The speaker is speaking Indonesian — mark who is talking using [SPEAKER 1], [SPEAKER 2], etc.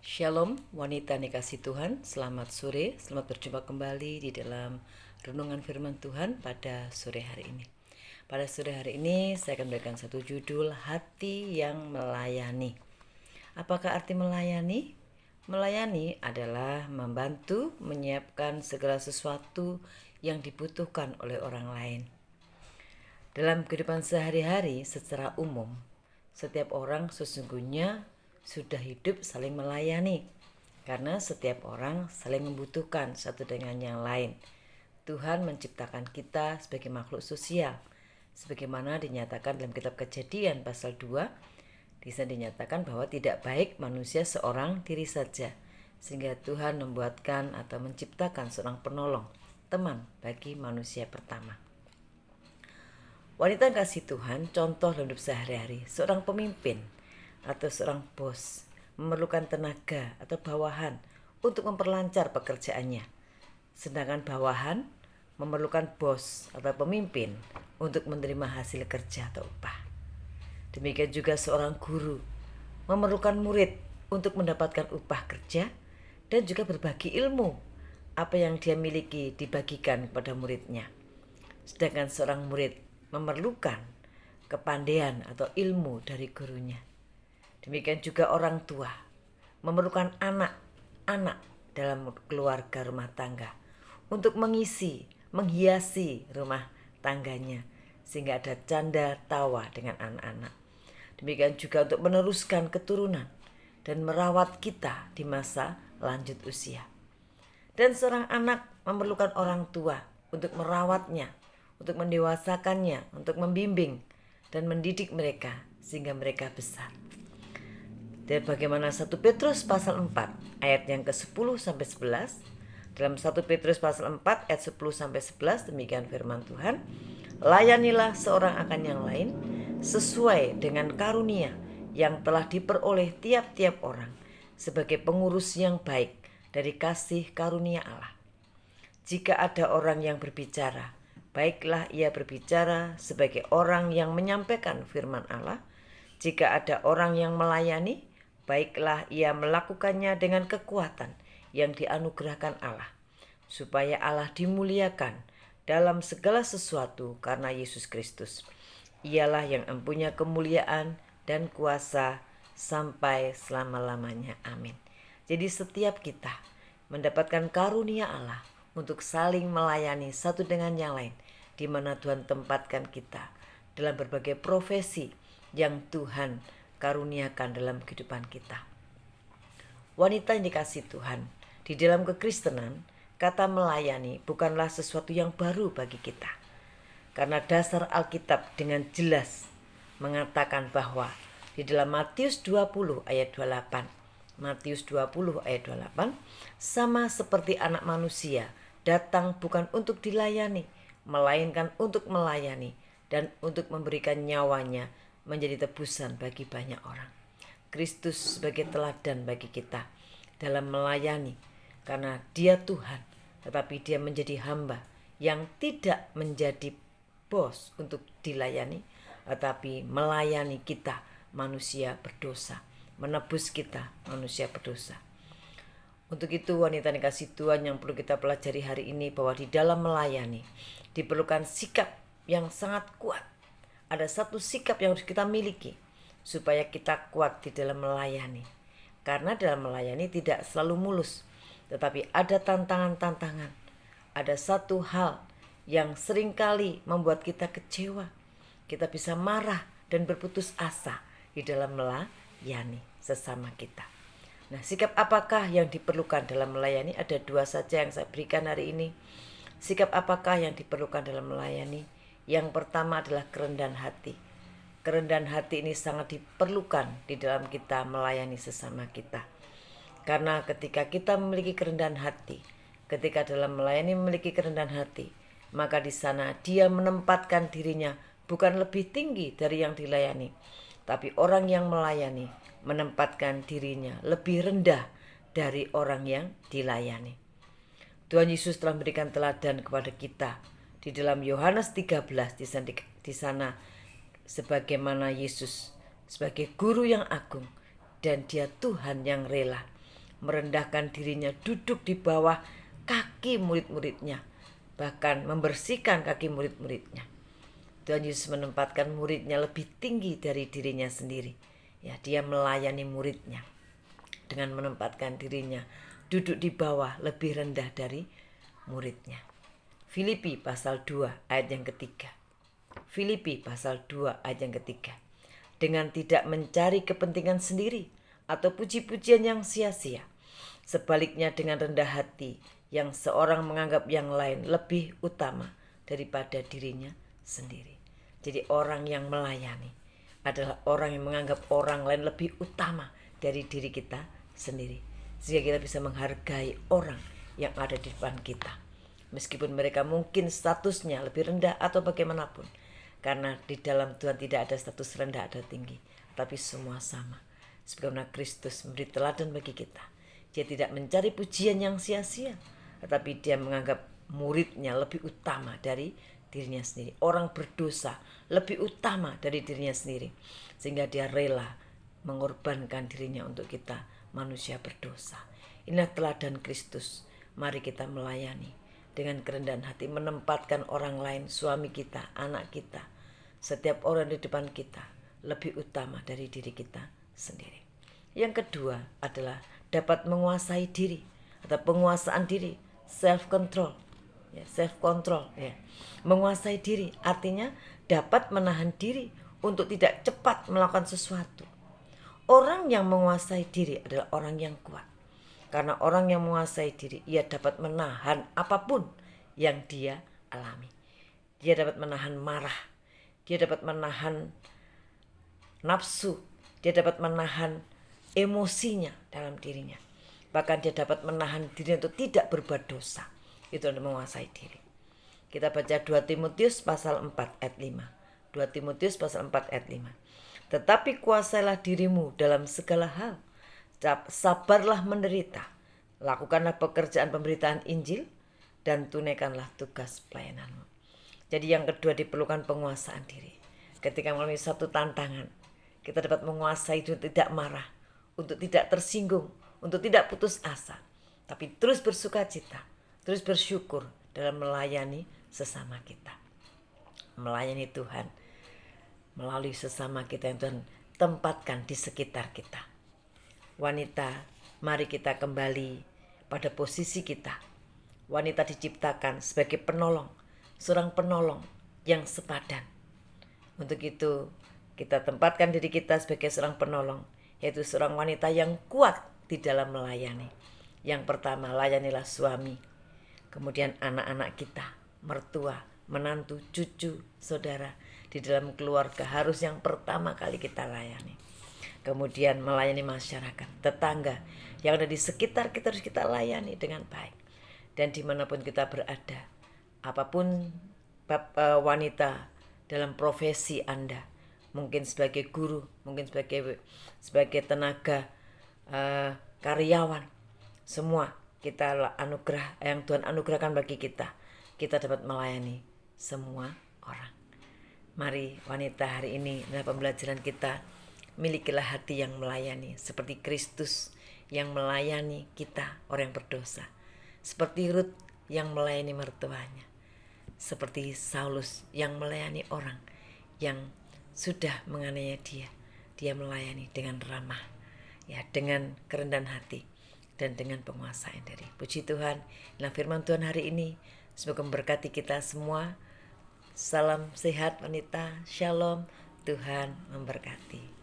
[SPEAKER 1] Shalom wanita yang dikasih Tuhan, selamat sore, selamat berjumpa kembali di dalam renungan firman Tuhan pada sore hari ini. Pada sore hari ini saya akan berikan satu judul, Hati yang Melayani. Apakah arti melayani? Melayani adalah membantu menyiapkan segala sesuatu yang dibutuhkan oleh orang lain. Dalam kehidupan sehari-hari secara umum, setiap orang sesungguhnya sudah hidup saling melayani, karena setiap orang saling membutuhkan satu dengan yang lain. Tuhan menciptakan kita sebagai makhluk sosial, sebagaimana dinyatakan dalam kitab Kejadian pasal 2. Di sana dinyatakan bahwa tidak baik manusia seorang diri saja, sehingga Tuhan membuatkan atau menciptakan seorang penolong, teman bagi manusia pertama. Wanita yang kasih Tuhan, contoh dalam hidup sehari-hari, seorang pemimpin atau seorang bos memerlukan tenaga atau bawahan untuk memperlancar pekerjaannya. Sedangkan bawahan memerlukan bos atau pemimpin untuk menerima hasil kerja atau upah. Demikian juga seorang guru memerlukan murid untuk mendapatkan upah kerja dan juga berbagi ilmu. Apa yang dia miliki dibagikan kepada muridnya. Sedangkan seorang murid memerlukan kepandaian atau ilmu dari gurunya. Demikian juga orang tua memerlukan anak-anak dalam keluarga rumah tangga untuk menghiasi rumah tangganya sehingga ada canda tawa dengan anak-anak. Demikian juga untuk meneruskan keturunan dan merawat kita di masa lanjut usia. Dan seorang anak memerlukan orang tua untuk merawatnya, untuk mendewasakannya, untuk membimbing dan mendidik mereka sehingga mereka besar. Dan bagaimana 1 Petrus pasal 4 ayat yang ke-10 sampai 11. Dalam 1 Petrus pasal 4 ayat 10 sampai 11 demikian firman Tuhan. Layanilah seorang akan yang lain sesuai dengan karunia yang telah diperoleh tiap-tiap orang sebagai pengurus yang baik dari kasih karunia Allah. Jika ada orang yang berbicara, baiklah ia berbicara sebagai orang yang menyampaikan firman Allah. Jika ada orang yang melayani, baiklah ia melakukannya dengan kekuatan yang dianugerahkan Allah, supaya Allah dimuliakan dalam segala sesuatu karena Yesus Kristus. Ialah yang mempunyai kemuliaan dan kuasa sampai selama-lamanya. Amin. Jadi setiap kita mendapatkan karunia Allah untuk saling melayani satu dengan yang lain, di mana Tuhan tempatkan kita dalam berbagai profesi yang Tuhan karuniakan dalam kehidupan kita. Wanita yang dikasih Tuhan, di dalam kekristenan, kata melayani bukanlah sesuatu yang baru bagi kita. Karena dasar Alkitab dengan jelas mengatakan bahwa di dalam Matius 20 ayat 28, Matius 20 ayat 28, sama seperti anak manusia datang bukan untuk dilayani, melainkan untuk melayani dan untuk memberikan nyawanya menjadi tebusan bagi banyak orang. Kristus sebagai teladan bagi kita dalam melayani, karena dia Tuhan, tetapi dia menjadi hamba yang tidak menjadi bos untuk dilayani, tetapi melayani kita manusia berdosa, menebus kita manusia berdosa. Untuk itu wanita yang dikasih Tuhan, yang perlu kita pelajari hari ini bahwa di dalam melayani diperlukan sikap yang sangat kuat. Ada satu sikap yang harus kita miliki supaya kita kuat di dalam melayani. Karena dalam melayani tidak selalu mulus, tetapi ada tantangan-tantangan. Ada satu hal yang seringkali membuat kita kecewa. Kita bisa marah dan berputus asa di dalam melayani sesama kita. Nah, sikap apakah yang diperlukan dalam melayani? Ada dua saja yang saya berikan hari ini. Sikap apakah yang diperlukan dalam melayani? Yang pertama adalah kerendahan hati. Kerendahan hati ini sangat diperlukan di dalam kita melayani sesama kita. Karena ketika kita memiliki kerendahan hati, ketika dalam melayani memiliki kerendahan hati, maka di sana dia menempatkan dirinya bukan lebih tinggi dari yang dilayani, tapi orang yang melayani menempatkan dirinya lebih rendah dari orang yang dilayani. Tuhan Yesus telah memberikan teladan kepada kita di dalam Yohanes 13 di sana sebagaimana Yesus sebagai guru yang agung dan dia Tuhan yang rela merendahkan dirinya, duduk di bawah kaki murid-muridnya, bahkan membersihkan kaki murid-muridnya. Tuhan Yesus menempatkan muridnya lebih tinggi dari dirinya sendiri. Ya, dia melayani muridnya dengan menempatkan dirinya duduk di bawah lebih rendah dari muridnya. Filipi pasal 2 ayat yang ketiga. Filipi pasal 2 ayat yang ketiga. Dengan tidak mencari kepentingan sendiri atau puji-pujian yang sia-sia. Sebaliknya dengan rendah hati yang seorang menganggap yang lain lebih utama daripada dirinya sendiri. Jadi orang yang melayani adalah orang yang menganggap orang lain lebih utama dari diri kita sendiri. Sehingga kita bisa menghargai orang yang ada di depan kita. Meskipun mereka mungkin statusnya lebih rendah atau bagaimanapun. Karena di dalam Tuhan tidak ada status rendah atau tinggi. Tapi semua sama. Sebagaimana Kristus memberi teladan bagi kita. Dia tidak mencari pujian yang sia-sia. Tetapi dia menganggap muridnya lebih utama dari dirinya sendiri. Orang berdosa lebih utama dari dirinya sendiri. Sehingga dia rela mengorbankan dirinya untuk kita manusia berdosa. Inilah teladan Kristus. Mari kita melayani dengan kerendahan hati, menempatkan orang lain, suami kita, anak kita, setiap orang di depan kita lebih utama dari diri kita sendiri. Yang kedua adalah dapat menguasai diri atau penguasaan diri, self control. Ya, self control ya. Menguasai diri artinya dapat menahan diri untuk tidak cepat melakukan sesuatu. Orang yang menguasai diri adalah orang yang kuat. Karena orang yang menguasai diri, ia dapat menahan apapun yang dia alami. Dia dapat menahan marah. Dia dapat menahan nafsu. Dia dapat menahan emosinya dalam dirinya. Bahkan dia dapat menahan diri untuk tidak berbuat dosa. Itu adalah menguasai diri. Kita baca 2 Timotius pasal 4 ayat 5. 2 Timotius pasal 4 ayat 5. Tetapi kuasailah dirimu dalam segala hal. Sabarlah menderita. Lakukanlah pekerjaan pemberitaan Injil dan tunaikanlah tugas pelayananmu. Jadi yang kedua diperlukan penguasaan diri. Ketika mengalami satu tantangan, kita dapat menguasai untuk tidak marah, untuk tidak tersinggung, untuk tidak putus asa. Tapi terus bersuka cita, terus bersyukur dalam melayani sesama kita. Melayani Tuhan melalui sesama kita yang Tuhan tempatkan di sekitar kita. Wanita, mari kita kembali pada posisi kita. Wanita diciptakan sebagai penolong, seorang penolong yang sepadan. Untuk itu, kita tempatkan diri kita sebagai seorang penolong, yaitu seorang wanita yang kuat di dalam melayani. Yang pertama, layanilah suami, kemudian anak-anak kita, mertua, menantu, cucu, saudara. Di dalam keluarga harus yang pertama kali kita layani. Kemudian melayani masyarakat, tetangga yang ada di sekitar kita harus kita layani dengan baik. Dan dimanapun kita berada, apapun wanita dalam profesi Anda, mungkin sebagai guru, mungkin sebagai tenaga karyawan, semua kita anugerah yang Tuhan anugerahkan bagi kita dapat melayani semua orang. Mari wanita, hari ini dalam pembelajaran kita, milikilah hati yang melayani seperti Kristus yang melayani kita orang yang berdosa, seperti Rut yang melayani mertuanya, seperti Saulus yang melayani orang yang sudah menganiaya dia melayani dengan ramah, ya, dengan kerendahan hati dan dengan penguasaan diri. Puji Tuhan, inilah firman Tuhan hari ini, semoga memberkati kita semua. Salam sehat wanita, shalom, Tuhan memberkati.